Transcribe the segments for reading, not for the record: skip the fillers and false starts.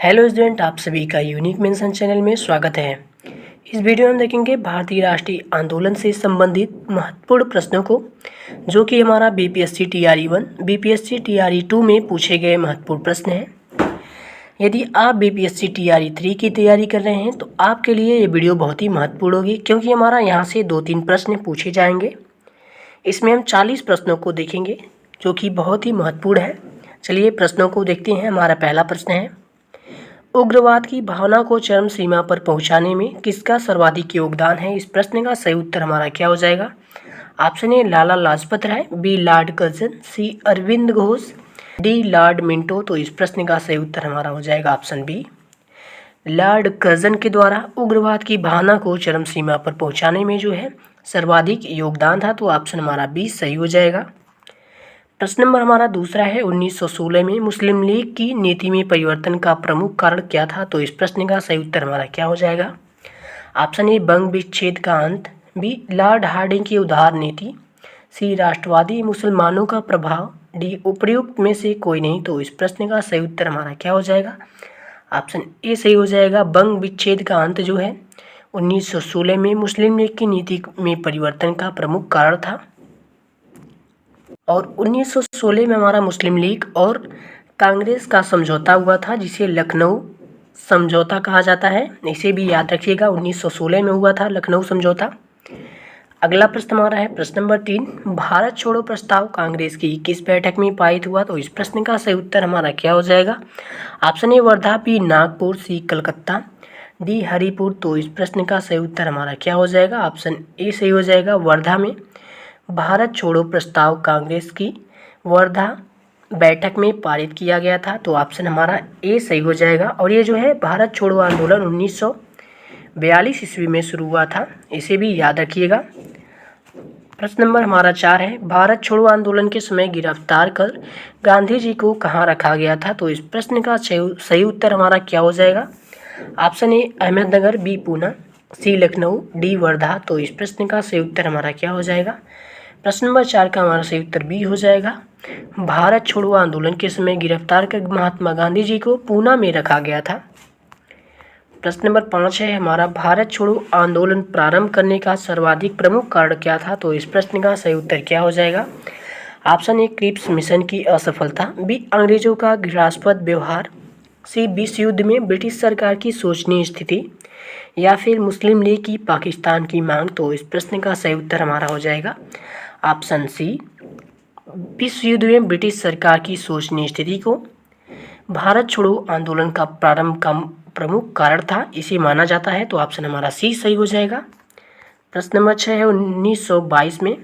Hello student, आप सभी का यूनिक मेंशन चैनल में स्वागत है। इस वीडियो में हम देखेंगे भारतीय राष्ट्रीय आंदोलन से संबंधित महत्वपूर्ण प्रश्नों को, जो कि हमारा बीपीएससी टीआरई 1, बीपीएससी टीआरई 2 में पूछे गए महत्वपूर्ण प्रश्न हैं। यदि आप बीपीएससी टीआरई 3 की तैयारी कर रहे हैं तो आपके लिए ये वीडियो बहुत ही महत्वपूर्ण होगी, क्योंकि हमारा यहाँ से 2-3 प्रश्न पूछे जाएंगे। इसमें हम 40 प्रश्नों को देखेंगे, जो कि बहुत ही महत्वपूर्ण है। चलिए प्रश्नों को देखते हैं। हमारा पहला प्रश्न है, उग्रवाद की भावना को चरम सीमा पर पहुंचाने में किसका सर्वाधिक योगदान है? इस प्रश्न का सही उत्तर हमारा क्या हो जाएगा? Option A Lala Lajpat Rai, B lord Curzon, C Aurobindo Ghosh, D lord Minto. तो इस प्रश्न का सही उत्तर हमारा हो जाएगा ऑप्शन बी, लॉर्ड कर्जन के द्वारा उग्रवाद की भावना को चरम सीमा पर पहुंचाने में जो है सर्वाधिक योगदान था। तो ऑप्शन हमारा बी सही हो जाएगा। प्रश्न नंबर हमारा दूसरा है, 1916 में मुस्लिम लीग की नीति में परिवर्तन का प्रमुख कारण क्या था? तो इस प्रश्न का सही उत्तर हमारा क्या हो जाएगा? ऑप्शन ए बंग विच्छेद का अंत, बी लॉर्ड हार्डिंग की उदार नीति, सी राष्ट्रवादी मुसलमानों का प्रभाव, डी उपर्युक्त में से कोई नहीं। तो इस प्रश्न का सही उत्तर हमारा क्या हो जाएगा? ऑप्शन ए सही हो जाएगा। बंग विच्छेद का अंत जो है 1916 में मुस्लिम लीग की नीति में परिवर्तन का प्रमुख कारण था। और 1916 में हमारा मुस्लिम लीग और कांग्रेस का समझौता हुआ था, जिसे लखनऊ समझौता कहा जाता है। इसे भी याद रखिएगा, 1916 में हुआ था लखनऊ समझौता। अगला प्रश्न हमारा है प्रश्न नंबर 3, भारत छोड़ो प्रस्ताव कांग्रेस की किस बैठक में पारित हुआ? तो इस प्रश्न का सही उत्तर हमारा क्या हो जाएगा? Option A Wardha, B Nagpur, C Calcutta, D Haripur. तो इस प्रश्न का सही उत्तर हमारा क्या हो जाएगा? ऑप्शन ए सही हो जाएगा। वर्धा में भारत छोड़ो प्रस्ताव कांग्रेस की वर्धा बैठक में पारित किया गया था। तो ऑप्शन हमारा ए सही हो जाएगा। और ये जो है भारत छोड़ो आंदोलन 1942 ईस्वी में शुरू हुआ था, इसे भी याद रखिएगा। प्रश्न नंबर हमारा 4 है, भारत छोड़ो आंदोलन के समय गिरफ्तार कर गांधी जी को कहाँ रखा गया था? तो इस प्रश्न का सही उत्तर हमारा क्या हो जाएगा? Option A Ahmednagar, B Poona, C Lucknow, D Wardha. तो इस प्रश्न का सही उत्तर हमारा क्या हो जाएगा? प्रश्न नंबर 4 का हमारा सही उत्तर बी हो जाएगा। भारत छोड़ो आंदोलन के समय गिरफ्तार कर महात्मा गांधी जी को पूना में रखा गया था। प्रश्न नंबर 5 है हमारा, भारत छोड़ो आंदोलन प्रारंभ करने का सर्वाधिक प्रमुख कारण क्या था? तो इस प्रश्न का सही उत्तर क्या हो जाएगा? ऑप्शन ए क्रिप्स मिशन की असफलता, बी अंग्रेजों का घृणास्पद व्यवहार, सी विश्व युद्ध में ब्रिटिश सरकार की शोचनीय स्थिति, या फिर मुस्लिम लीग की पाकिस्तान की मांग। तो इस प्रश्न का सही उत्तर हमारा हो जाएगा ऑप्शन सी, विश्व युद्ध में ब्रिटिश सरकार की शोचनीय स्थिति को भारत छोड़ो आंदोलन का प्रारंभ का प्रमुख कारण था, इसे माना जाता है। तो ऑप्शन हमारा सी सही हो जाएगा। प्रश्न नंबर 6 है, 1922 में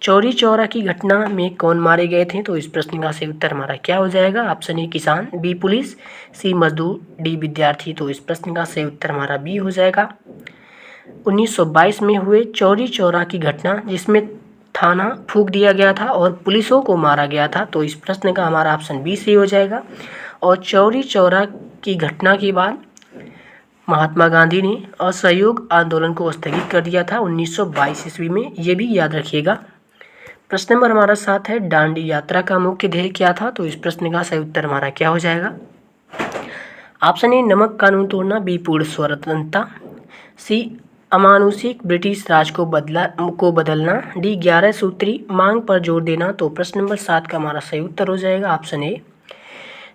चौरी चौरा की घटना में कौन मारे गए थे? तो इस प्रश्न का सही उत्तर हमारा क्या हो जाएगा? ऑप्शन ए किसान, बी पुलिस, सी मजदूर, डी विद्यार्थी। तो इस प्रश्न का सही उत्तर हमारा बी हो जाएगा। 1922 में हुए चौरी चौरा की घटना, जिसमें थाना फूंक दिया गया था और पुलिसों को मारा गया था। तो इस प्रश्न का हमारा ऑप्शन बी सही हो जाएगा। और चौरी चौरा की घटना के बाद महात्मा गांधी ने असहयोग आंदोलन को स्थगित कर दिया था 1922 ईस्वी में, ये भी याद रखिएगा। प्रश्न नंबर हमारा 7 है, दांडी यात्रा का मुख्य ध्येय क्या था? तो इस प्रश्न का सही उत्तर हमारा क्या हो जाएगा? ऑप्शन ए नमक कानून तोड़ना, बी पूर्ण स्वतंत्रता, सी अमानुषिक ब्रिटिश राज को बदलना, डी 11 सूत्री मांग पर जोर देना। तो प्रश्न नंबर 7 का हमारा सही उत्तर हो जाएगा ऑप्शन ए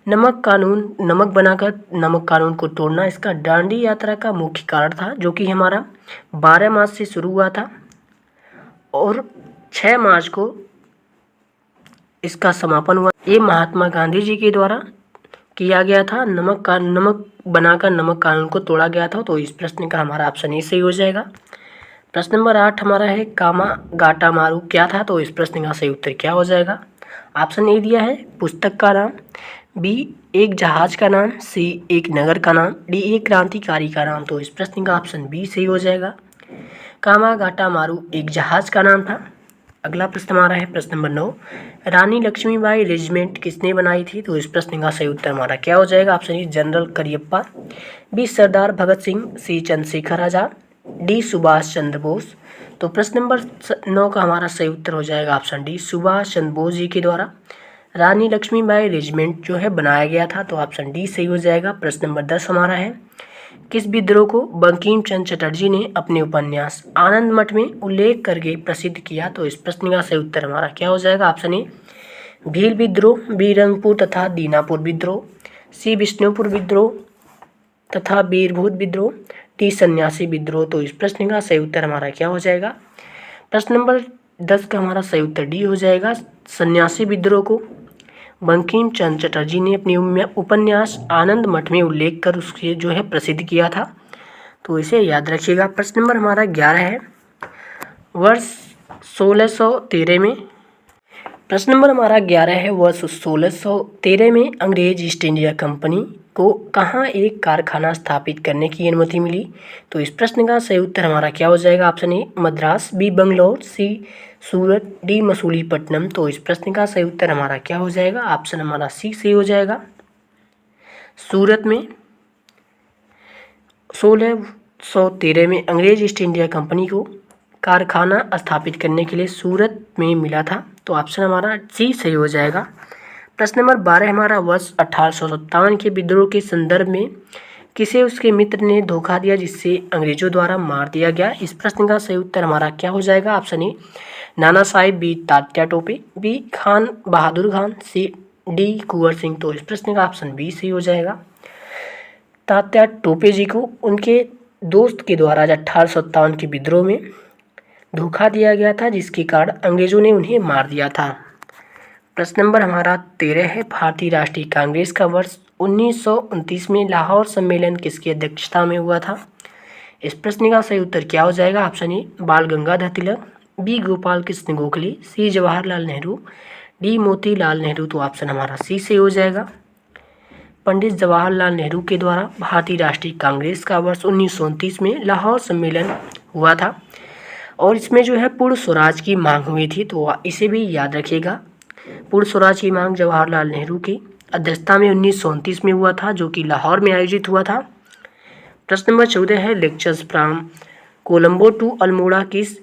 नमक बनाकर नमक कानून को तोड़ना, इसका दांडी यात्रा का मुख्य कारण था, जो कि हमारा 12 मार्च से शुरू हुआ था और 6 मार्च को इसका समापन हुआ। ये महात्मा गांधी जी के द्वारा किया गया था। नमक बनाकर नमक कानून को तोड़ा गया था। तो इस प्रश्न का हमारा ऑप्शन ए सही हो जाएगा। प्रश्न नंबर 8 हमारा है, कामागाटामारू क्या था? तो इस प्रश्न का सही उत्तर क्या हो जाएगा? ऑप्शन ए दिया है पुस्तक का नाम, बी एक जहाज का नाम, सी एक नगर का नाम, डी एक क्रांतिकारी का नाम। तो इस प्रश्न का ऑप्शन बी सही हो जाएगा। कामागाटामारू एक जहाज का नाम था। अगला प्रश्न हमारा है प्रश्न नंबर 9, रानी लक्ष्मीबाई रेजिमेंट किसने बनाई थी? तो इस प्रश्न का सही उत्तर हमारा क्या हो जाएगा? Option A general Kariappa, B Sardar Bhagat Singh, C Chandrashekhar Azad, D Subhash Chandra Bose. तो प्रश्न नंबर 9 का हमारा सही उत्तर हो जाएगा ऑप्शन डी, सुभाष चंद्र बोस जी के द्वारा रानी लक्ष्मीबाई रेजिमेंट जो है बनाया गया था, तो ऑप्शन डी सही हो जाएगा। प्रश्न नंबर 10 हमारा है, किस विद्रोह को बंकिम चंद्र चटर्जी ने अपने उपन्यास आनंद मठ में उल्लेख करके प्रसिद्ध किया? तो इस प्रश्न का सही उत्तर हमारा क्या हो जाएगा? ऑप्शन ए भील विद्रोह, बी रंगपुर तथा दीनापुर विद्रोह, सी विष्णुपुर विद्रोह तथा बीरभूत विद्रोह, डी सन्यासी विद्रोह। तो इस प्रश्न का सही उत्तर हमारा क्या हो जाएगा? प्रश्न नंबर 10 का हमारा सही उत्तर डी हो जाएगा। सन्यासी विद्रोह को बंकिम चंद्र चटर्जी ने अपनी उपन्यास आनंद मठ में उल्लेख कर उसके जो है प्रसिद्ध किया था, तो इसे याद रखिएगा। प्रश्न नंबर हमारा 11 है, वर्ष 1613 में प्रश्न नंबर हमारा 11 है, वर्ष 1613 में अंग्रेज ईस्ट इंडिया कंपनी को कहाँ एक कारखाना स्थापित करने की अनुमति मिली? तो इस प्रश्न का सही उत्तर हमारा क्या हो जाएगा? Option A Madras, B Bangalore, C Surat, D Masulipatnam. तो इस प्रश्न का सही उत्तर हमारा क्या हो जाएगा? ऑप्शन हमारा सी सही हो जाएगा। सूरत में 1613 में अंग्रेज ईस्ट इंडिया कंपनी को कारखाना स्थापित करने के लिए सूरत में मिला था, तो ऑप्शन हमारा सी सही हो जाएगा। प्रश्न नंबर 12 हमारा, वर्ष 1857 के विद्रोह के संदर्भ में किसे उसके मित्र ने धोखा दिया जिससे अंग्रेजों द्वारा मार दिया गया? इस प्रश्न का सही उत्तर हमारा क्या हो जाएगा? ऑप्शन ए नाना साहिब, बी तात्या टोपे, बी खान बहादुर खान, सी डी कुंवर सिंह। तो इस प्रश्न का ऑप्शन बी सही हो जाएगा। तात्या टोपे जी को उनके दोस्त के द्वारा 1857 के विद्रोह में धोखा दिया गया था, जिसके कारण अंग्रेजों ने उन्हें मार दिया था। प्रश्न नंबर हमारा 13 है, भारतीय राष्ट्रीय कांग्रेस का वर्ष 1929 में लाहौर सम्मेलन किसकी अध्यक्षता में हुआ था? इस प्रश्न का सही उत्तर क्या हो जाएगा? ऑप्शन ए बाल गंगाधर तिलक, बी गोपाल कृष्ण गोखले, सी जवाहरलाल नेहरू, डी मोतीलाल नेहरू। तो ऑप्शन हमारा सी से हो जाएगा। पंडित जवाहरलाल नेहरू के द्वारा भारतीय राष्ट्रीय कांग्रेस का वर्ष 1929 में लाहौर सम्मेलन हुआ था, और इसमें जो है पूर्ण स्वराज की मांग हुई थी, तो इसे भी याद रखिएगा। पूर्ण स्वराज की मांग जवाहरलाल नेहरू की अध्यक्षता में 1929 में हुआ था, जो कि लाहौर में आयोजित हुआ था। प्रश्न नंबर 14 है, lectures from Colombo to Almora किस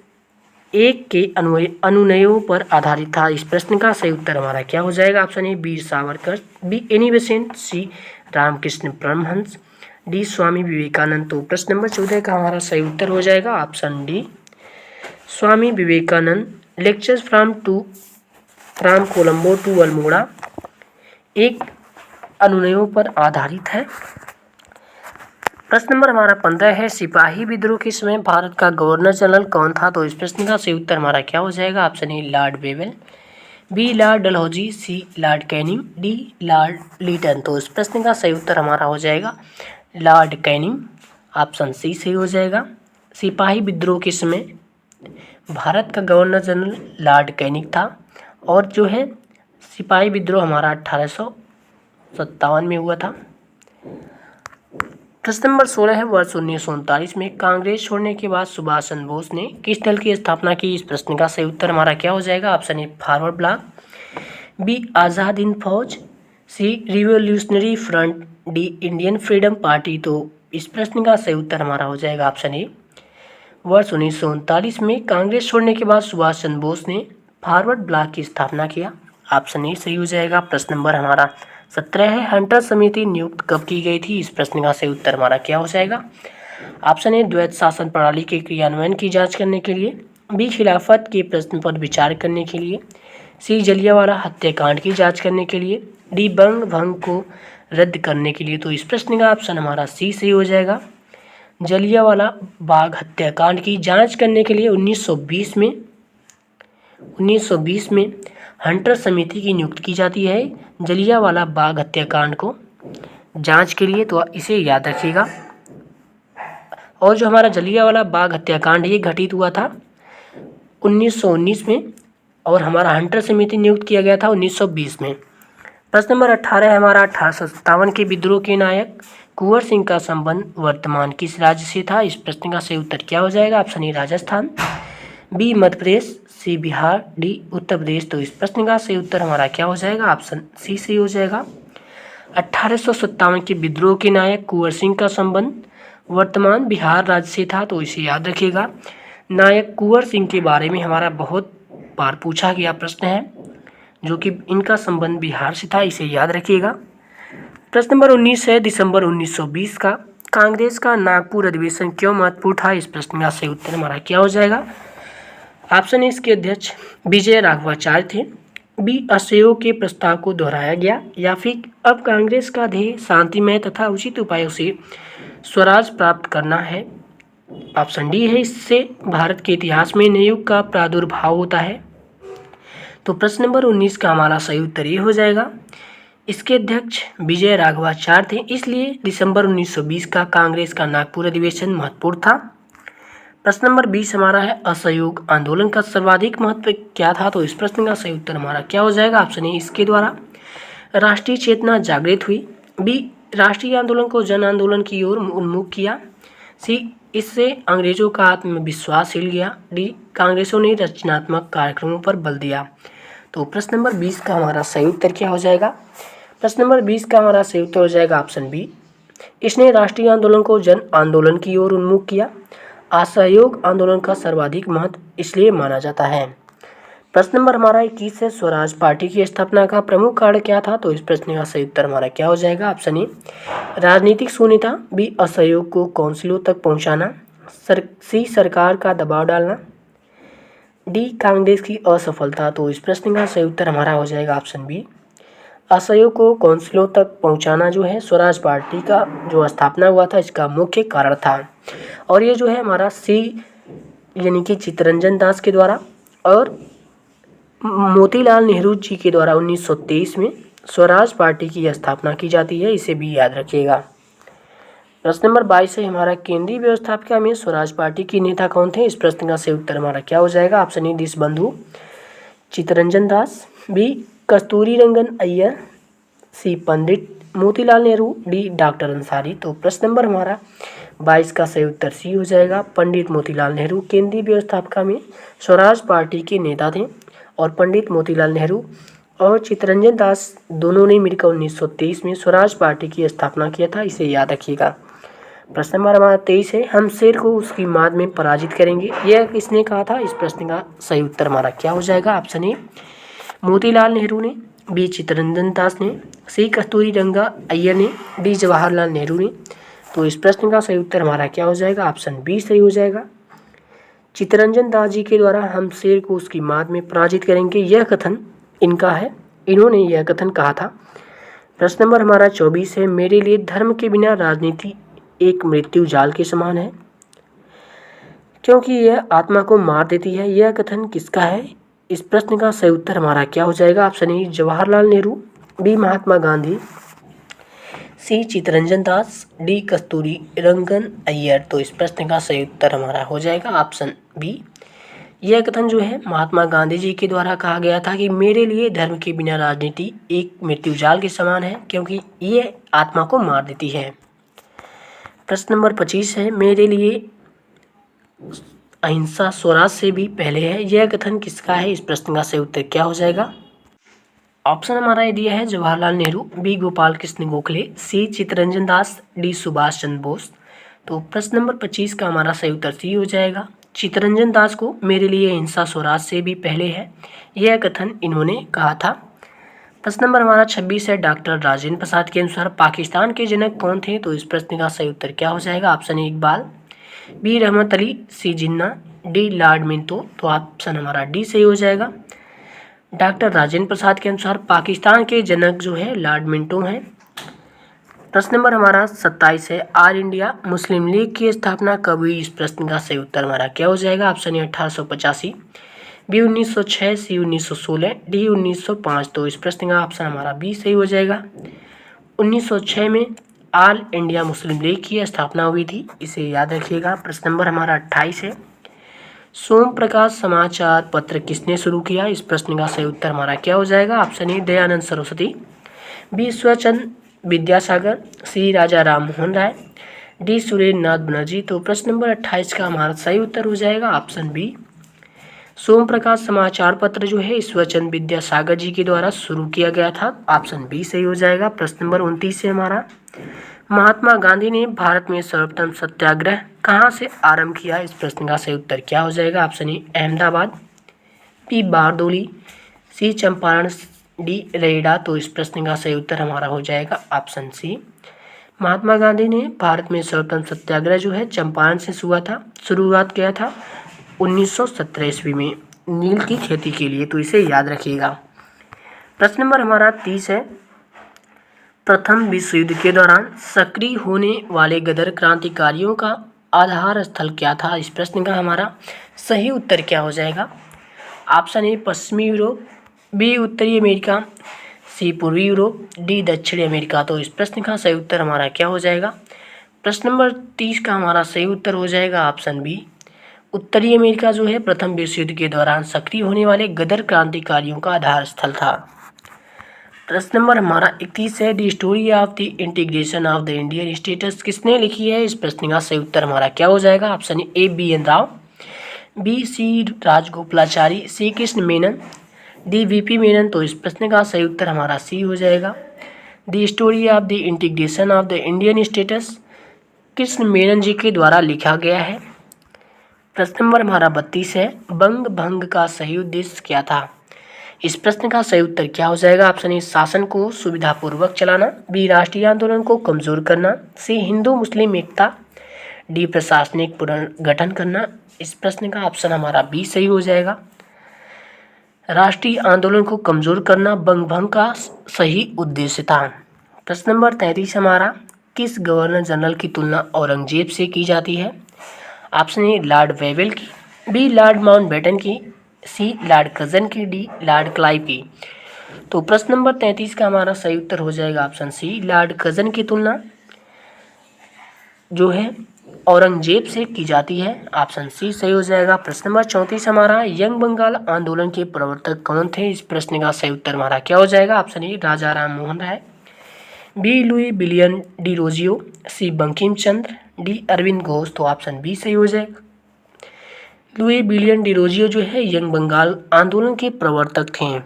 एक के अनुनयों पर आधारित था? इस प्रश्न का सही उत्तर हमारा क्या हो जाएगा? Option A Veer Savarkar, B Annie Besant, C Ramakrishna Paramahamsa, D Swami Vivekananda. तो प्रश्न नंबर 14 का हमारा सही उत्तर हो जाएगा option D Swami Vivekananda. Lectures from Colombo to Almora एक अनुनयों पर आधारित है। प्रश्न नंबर हमारा 15 है, सिपाही विद्रोह के समय भारत का गवर्नर जनरल कौन था? तो इस प्रश्न का सही उत्तर हमारा क्या हो जाएगा? Option A Lord Wavell, B Lord Dalhousie, C Lord Canning, D Lord Lytton. तो इस प्रश्न का सही उत्तर हमारा हो जाएगा लॉर्ड कैनिंग। ऑप्शन सी सही हो जाएगा। सिपाही विद्रोह के समय भारत का गवर्नर जनरल लॉर्ड कैनिंग था, और जो है सिपाही विद्रोह हमारा 1857 में हुआ था। प्रश्न नंबर 16 है, वर्ष 1939 में कांग्रेस छोड़ने के बाद सुभाष चंद्र बोस ने किस दल की स्थापना की? इस प्रश्न का सही उत्तर हमारा क्या हो जाएगा? Option A forward block, B Azad Hind Fauj, C revolutionary front, D Indian freedom party. तो इस प्रश्न का सही उत्तर हमारा हो जाएगा ऑप्शन ए। वर्ष 1939 में कांग्रेस छोड़ने के बाद सुभाष चंद्र बोस ने फॉरवर्ड ब्लॉक की स्थापना किया। ऑप्शन ए सही हो जाएगा। प्रश्न नंबर हमारा 17 है, हंटर समिति नियुक्त कब की गई थी? इस प्रश्न का सही उत्तर हमारा क्या हो जाएगा? ऑप्शन ए द्वैत शासन प्रणाली के क्रियान्वयन की जांच करने के लिए, बी खिलाफत के प्रश्न पर विचार करने के लिए, सी जलियांवाला हत्याकांड की जांच करने के लिए, डी बंग भंग को रद्द करने के लिए। तो इस प्रश्न का ऑप्शन हमारा सी सही हो जाएगा। जलियांवाला बाग हत्याकांड की जांच करने के लिए 1920 में हंटर समिति की नियुक्ति की जाती है जलियांवाला बाग हत्याकांड को जांच के लिए, तो इसे याद रखिएगा। और जो हमारा जलियांवाला बाग हत्याकांड ये घटित हुआ था 1919 में, और हमारा हंटर समिति नियुक्त किया गया था 1920 में। प्रश्न नंबर 18 है हमारा, 1857 के विद्रोह के नायक कुंवर सिंह का संबंध वर्तमान किस राज्य से था? इस प्रश्न का सही उत्तर क्या हो जाएगा? Option A Rajasthan, B Madhya Pradesh, C Bihar, D Uttar Pradesh. तो इस प्रश्न का सही उत्तर हमारा क्या हो जाएगा? ऑप्शन सी सही हो जाएगा। 1857 के विद्रोह के नायक कुंवर सिंह का संबंध वर्तमान बिहार राज्य से था, तो इसे याद रखिएगा। नायक कुंवर सिंह के बारे में हमारा बहुत बार पूछा गया प्रश्न है, जो कि इनका संबंध बिहार से था, इसे याद रखिएगा। प्रश्न नंबर 19 है, दिसंबर 1920 का कांग्रेस का नागपुर अधिवेशन क्यों महत्वपूर्ण था? इस प्रश्न का सही उत्तर हमारा क्या हो जाएगा? ऑप्शन ए, इसके अध्यक्ष विजय राघवाचार्य थे। बी, असहयोग के प्रस्ताव को दोहराया गया, या फिर अब कांग्रेस का ध्येय शांतिमय तथा उचित उपायों से स्वराज प्राप्त करना है। ऑप्शन डी है, इससे भारत के इतिहास में नए युग का प्रादुर्भाव होता है। तो प्रश्न नंबर 19 का हमारा सही उत्तर ये हो जाएगा, इसके अध्यक्ष विजय राघवाचार्य थे, इसलिए दिसंबर 1920 का कांग्रेस का नागपुर अधिवेशन महत्वपूर्ण था। प्रश्न नंबर 20 हमारा है, असहयोग आंदोलन का सर्वाधिक महत्व क्या था? तो इस प्रश्न का सही उत्तर हमारा क्या हो जाएगा? ऑप्शन ए, इसके द्वारा राष्ट्रीय चेतना जागृत हुई। बी, राष्ट्रीय आंदोलन को जन आंदोलन की ओर उन्मुख किया। सी, इससे अंग्रेजों का आत्मविश्वास हिल गया। डी, कांग्रेसों ने रचनात्मक कार्यक्रमों पर बल दिया। तो प्रश्न नंबर 20 का हमारा सही उत्तर क्या हो जाएगा? प्रश्न नंबर 20 का हमारा सही उत्तर हो जाएगा ऑप्शन बी, इसने राष्ट्रीय आंदोलन को जन आंदोलन की ओर उन्मुख किया। असहयोग आंदोलन का सर्वाधिक महत्व इसलिए माना जाता है। प्रश्न नंबर हमारा 21 है, स्वराज पार्टी की स्थापना का प्रमुख कारण क्या था? तो इस प्रश्न का सही उत्तर हमारा क्या हो जाएगा? ऑप्शन ए, राजनीतिक शून्यता। बी, असहयोग को काउंसिलों तक पहुंचाना। सी, सरकार का दबाव डालना। डी, कांग्रेस की असफलता। तो इस प्रश्न का सही उत्तर हमारा हो जाएगा ऑप्शन बी, असहयोग को काउंसिलों तक पहुंचाना जो है स्वराज पार्टी का जो स्थापना हुआ था इसका मुख्य कारण था। और ये जो है हमारा सी यानी कि चित्तरंजन दास के द्वारा और मोतीलाल नेहरू जी के द्वारा 1923 में स्वराज पार्टी की स्थापना की जाती है, इसे भी याद रखिएगा। प्रश्न नंबर 22 है हमारा, केंद्रीय व्यवस्थापिका में स्वराज पार्टी के नेता कौन थे? इस प्रश्न का सही उत्तर हमारा क्या हो जाएगा? Option A, Deshbandhu Chittaranjan Das. B, Kasturi Rangan Iyer. C, Pandit Motilal Nehru. D, doctor Ansari. तो प्रश्न नंबर हमारा 22 का सही उत्तर सी हो जाएगा, पंडित मोतीलाल नेहरू केंद्रीय व्यवस्थापिका में स्वराज पार्टी के नेता थे। और पंडित मोतीलाल नेहरू और चित्तरंजन दास दोनों ने मिलकर 1923 में स्वराज पार्टी की स्थापना किया था, इसे याद रखिएगा। प्रश्न नंबर हमारा 23 है, हम शेर को उसकी माद में पराजित करेंगे, यह किसने कहा था? इस प्रश्न का सही उत्तर हमारा क्या हो जाएगा? ऑप्शन ए, मोतीलाल नेहरू ने। बी, चित्तरंजन दास ने। सी, कस्तूरी रंगा अय्यर ने। डी, जवाहरलाल नेहरू ने। तो इस प्रश्न का सही उत्तर हमारा क्या हो जाएगा? ऑप्शन बी सही हो जाएगा, चित्तरंजन दास जी के द्वारा हम शेर को उसकी माद में पराजित करेंगे, यह कथन इनका है, इन्होंने यह कथन कहा था। प्रश्न नंबर हमारा 24 है, मेरे लिए धर्म के बिना राजनीति एक मृत्यु जाल के समान है क्योंकि यह आत्मा को मार देती है, यह कथन किसका है? इस प्रश्न का सही उत्तर हमारा क्या हो जाएगा? Option A, Jawaharlal Nehru. B, Mahatma Gandhi. C, Chittaranjan Das. D, Kasturi Rangan Iyer. तो इस प्रश्न का सही उत्तर हमारा हो जाएगा ऑप्शन बी, यह कथन जो है महात्मा गांधी जी के द्वारा कहा गया था कि मेरे लिए धर्म के बिना राजनीति एक मृत्युजाल के समान है क्योंकि ये आत्मा को मार देती है। प्रश्न नंबर 25 है, मेरे लिए अहिंसा स्वराज से भी पहले है, यह कथन किसका है? इस प्रश्न का सही उत्तर क्या हो जाएगा? ऑप्शन हमारा ये दिया है जवाहरलाल नेहरू। बी, गोपाल कृष्ण गोखले। सी, चित्तरंजन दास। डी, सुभाष चंद्र बोस। तो प्रश्न नंबर 25 का हमारा सही उत्तर सी हो जाएगा, चित्तरंजन दास को मेरे लिए अहिंसा स्वराज से भी पहले है, यह कथन इन्होंने कहा था। प्रश्न नंबर हमारा 26 है, डॉक्टर राजेंद्र प्रसाद के अनुसार पाकिस्तान के जनक कौन थे? तो इस प्रश्न का सही उत्तर क्या हो जाएगा? ऑप्शन ए, Iqbal. B, Rahmat Ali. C, Jinnah. D, lord Minto. तो ऑप्शन हमारा डी सही हो जाएगा, डॉक्टर राजेंद्र प्रसाद के अनुसार पाकिस्तान के जनक जो है लॉर्ड मिंटो हैं। प्रश्न नंबर हमारा 27 है, ऑल इंडिया मुस्लिम लीग की स्थापना कब हुई? इस प्रश्न का सही उत्तर हमारा क्या हो जाएगा? Option A, 1885। B, 1906। C, 1916। D, 1905। तो इस प्रश्न का ऑप्शन हमारा बी सही हो जाएगा, 1906 में ऑल इंडिया मुस्लिम लीग की स्थापना हुई थी, इसे याद रखिएगा। प्रश्न नंबर हमारा 28 है, सोम प्रकाश समाचार पत्र किसने शुरू किया? इस प्रश्न का सही उत्तर हमारा क्या हो जाएगा? Option A, Dayanand Saraswati. B, Ishwarchand Vidyasagar. C, Raja Ram Mohan Roy. D, Surendra Nath Banerjee. तो प्रश्न नंबर 28 का हमारा सही उत्तर हो जाएगा ऑप्शन बी, सोम प्रकाश समाचार पत्र जो है ईश्वरचंद विद्यासागर जी के द्वारा शुरू किया गया था, ऑप्शन बी सही हो जाएगा। प्रश्न नंबर 29 से हमारा, महात्मा गांधी ने भारत में सर्वप्रथम सत्याग्रह कहाँ से आरंभ किया? इस प्रश्न का सही उत्तर क्या हो जाएगा? Option A, Ahmedabad. B, Bardoli. C, Champaran D Kheda. तो इस प्रश्न का सही उत्तर हमारा हो जाएगा ऑप्शन सी। महात्मा गांधी ने भारत में स्वतंत्र सत्याग्रह जो है चंपारण से शुरुआत किया था 1917 ईस्वी में नील की खेती के लिए। तो इसे याद रखिएगा। प्रश्न नंबर हमारा 30 है। प्रथम विश्व युद्ध के दौरान सक्रिय होने वाले गदर क्रांतिकारियों का आधार स्थल क्या था? इस प्रश्न का हमारा सही उत्तर क्या हो जाएगा? ऑप्शन ए पश्चिमी यूरोप, बी उत्तरी अमेरिका, सी पूर्वी यूरोप, डी दक्षिणी अमेरिका। तो इस प्रश्न का सही उत्तर हमारा क्या हो जाएगा? प्रश्न नंबर 30 का हमारा सही उत्तर हो जाएगा ऑप्शन बी। उत्तरी अमेरिका जो है प्रथम विश्व युद्ध के दौरान सक्रिय होने वाले गदर क्रांतिकारियों का आधार स्थल था। प्रश्न नंबर हमारा 31 है। The story of the integration of the Indian states किसने लिखी है? इस प्रश्न का सही उत्तर हमारा क्या हो जाएगा? Option A B N Rao, B C Rajagopalachari, C Krishna Menon, D VP Menon. तो इस प्रश्न का सही उत्तर हमारा सी हो जाएगा। The story of the integration of the Indian states Krishna Menon ji के द्वारा लिखा गया है। प्रश्न नंबर हमारा 32 है। बंग भंग का सही उद्देश्य क्या था? इस प्रश्न का सही उत्तर क्या हो जाएगा? ऑप्शन ए शासन को सुविधापूर्वक चलाना, बी राष्ट्रीय आंदोलन को कमजोर करना, सी हिंदू मुस्लिम एकता, डी प्रशासनिक पुनर्गठन करना। इस प्रश्न का ऑप्शन हमारा बी सही हो जाएगा। राष्ट्रीय आंदोलन को कमजोर करना बंग भंग का सही उद्देश्य था। प्रश्न नंबर 33 हमारा। किस गवर्नर जनरल की तुलना औरंगजेब से की जाती है? ऑप्शन ए लॉर्ड वेवेल की, बी लॉर्ड माउंटबेटन की, सी लॉर्ड कर्जन की, डी लॉर्ड क्लाइव की। तो प्रश्न नंबर 33 का हमारा सही उत्तर हो जाएगा ऑप्शन सी। लॉर्ड कर्जन की तुलना जो है औरंगजेब से की जाती है। ऑप्शन सी सही हो जाएगा। प्रश्न नंबर 34 हमारा। यंग बंगाल आंदोलन के प्रवर्तक कौन थे? इस प्रश्न का सही उत्तर हमारा क्या हो जाएगा? Option A Raja Ram Mohan Roy, B Louis बिलियन Derozio, C Bankim Chandra, D Aurobindo Ghosh. तो ऑप्शन बी सही हो जाएगा। लुई बिलियन डी रोजियो जो है यंग बंगाल आंदोलन के प्रवर्तक थे।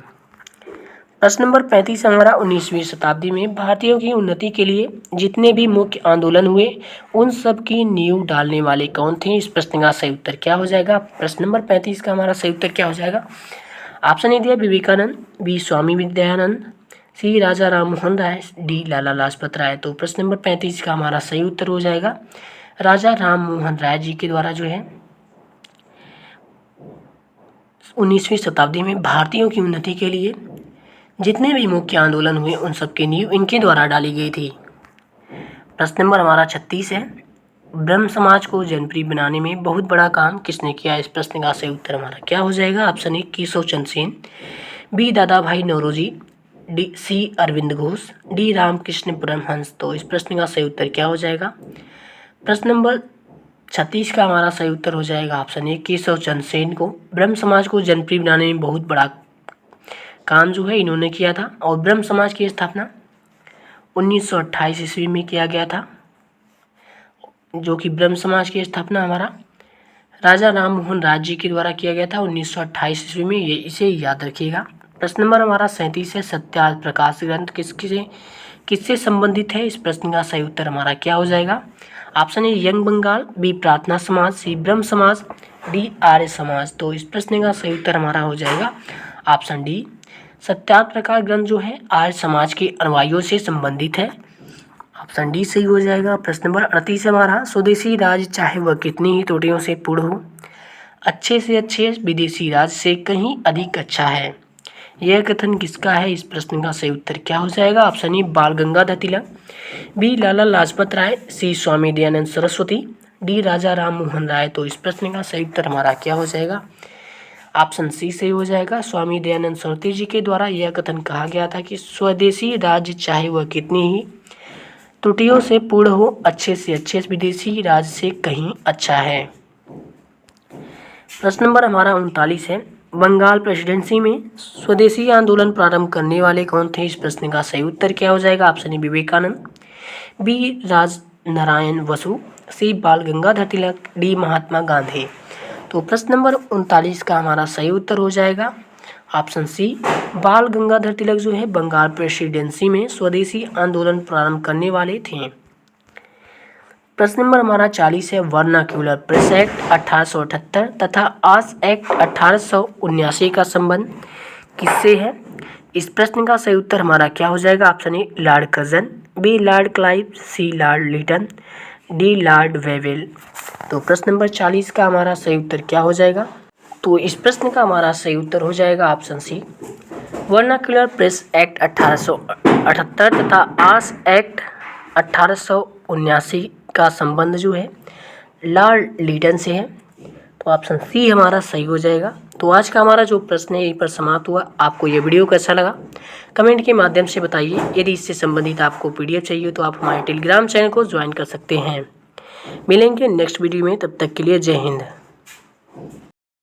प्रश्न नंबर 35 हमारा। 19वीं शताब्दी में भारतीयों की उन्नति के लिए जितने भी मुख्य आंदोलन हुए उन सब की नींव डालने वाले कौन थे? इस प्रश्न का सही उत्तर क्या हो जाएगा? प्रश्न नंबर 35 का हमारा सही उत्तर क्या हो जाएगा? ऑप्शन ए दिया विवेकानंद, बी स्वामी विद्यानंद, सी राजा राम मोहन राय, डी लाला लाजपत राय। तो प्रश्न नंबर 35 का हमारा सही उत्तर हो जाएगा राजा राम मोहन राय जी के द्वारा जो है 19वीं शताब्दी में भारतीयों की उन्नति के लिए जितने भी मुख्य आंदोलन हुए उन सब की नींव इनके द्वारा डाली गई थी। प्रश्न नंबर हमारा 36 है। ब्रह्म समाज को जनप्रिय बनाने में बहुत बड़ा काम किसने किया? इस प्रश्न का सही उत्तर हमारा क्या हो जाएगा? Option A Keshav Chandra Sen, B Dada Bhai Naoroji, D C Aurobindo Ghosh, D Ramakrishna Paramhansa. तो इस प्रश्न का सही उत्तर क्या हो जाएगा? प्रश्न नंबर 36 का हमारा सही उत्तर हो जाएगा ऑप्शन ए केशव चंद्र सेन को ब्रह्म समाज को जनप्रिय बनाने में बहुत बड़ा काम जो है इन्होंने किया था। और ब्रह्म समाज की स्थापना 1928 ईस्वी में किया गया था, जो कि ब्रह्म समाज की स्थापना हमारा राजा राम मोहन राय जी के द्वारा किया गया था 1928 ईस्वी में। ये इसे याद रखिएगा। प्रश्न नंबर हमारा 37 है। सत्यार्थ प्रकाश ग्रंथ किससे संबंधित है? इस प्रश्न का सही उत्तर हमारा क्या हो जाएगा? Option A Young Bengal, B Prarthana Samaj, सी ब्रह्म समाज, डी आर्य समाज। तो इस प्रश्न का सही उत्तर हमारा हो जाएगा ऑप्शन डी। सत्यार्थ प्रकाश ग्रंथ जो है आर्य समाज के अनुयायियों से संबंधित है। ऑप्शन डी सही हो जाएगा। प्रश्न नंबर 38 हमारा। स्वदेशी राज चाहे वह कितनी ही त्रुटियों से पूर्ण हो, अच्छे से अच्छे विदेशी राज से कहीं अधिक अच्छा है। यह कथन किसका है? इस प्रश्न का सही उत्तर क्या हो जाएगा? ऑप्शन ए बाल गंगाधर तिलक, बी लाला लाजपत राय, सी स्वामी दयानंद सरस्वती, डी राजा राम मोहन राय। तो इस प्रश्न का सही उत्तर हमारा क्या हो जाएगा? ऑप्शन सी सही हो जाएगा। स्वामी दयानंद सरस्वती जी के द्वारा यह कथन कहा गया था कि स्वदेशी राज्य चाहे वह कितनी ही त्रुटियों से पूर्ण हो, अच्छे से अच्छे विदेशी राज्य से कहीं अच्छा है। प्रश्न नंबर हमारा 39 है। बंगाल प्रेसिडेंसी में स्वदेशी आंदोलन प्रारंभ करने वाले कौन थे? इस प्रश्न का सही उत्तर क्या हो जाएगा? ऑप्शन ए विवेकानंद, बी राज नारायण बसु, सी बाल गंगाधर तिलक, डी महात्मा गांधी। तो प्रश्न नंबर 39 का हमारा सही उत्तर हो जाएगा ऑप्शन सी बाल गंगाधर तिलक जो है बंगाल प्रेसिडेंसी में स्वदेशी आंदोलन प्रारंभ करने वाले थे। प्रश्न नंबर हमारा 40 है। वर्नाक्यूलर प्रेस एक्ट 1878 तथा आस एक्ट 1879 का संबंध किससे है? इस प्रश्न का सही उत्तर हमारा क्या हो जाएगा? Option A Lord Curzon, B Lord Clive, C Lord Lytton, D Lord Wavell. तो प्रश्न नंबर 40 का हमारा सही उत्तर क्या हो जाएगा? तो इस प्रश्न का हमारा सही उत्तर हो जाएगा option C Vernacular Press Act 1878 तथा आस एक्ट 1879 का संबंध जो है लॉर्ड लिटन से है। तो ऑप्शन सी हमारा सही हो जाएगा। तो आज का हमारा जो प्रश्न है यहीं पर समाप्त हुआ। आपको ये वीडियो कैसा लगा कमेंट के माध्यम से बताइए। यदि इससे संबंधित आपको पीडीएफ चाहिए तो आप हमारे टेलीग्राम चैनल को ज्वाइन कर सकते हैं। मिलेंगे नेक्स्ट वीडियो में, तब तक के लिए जय हिंद।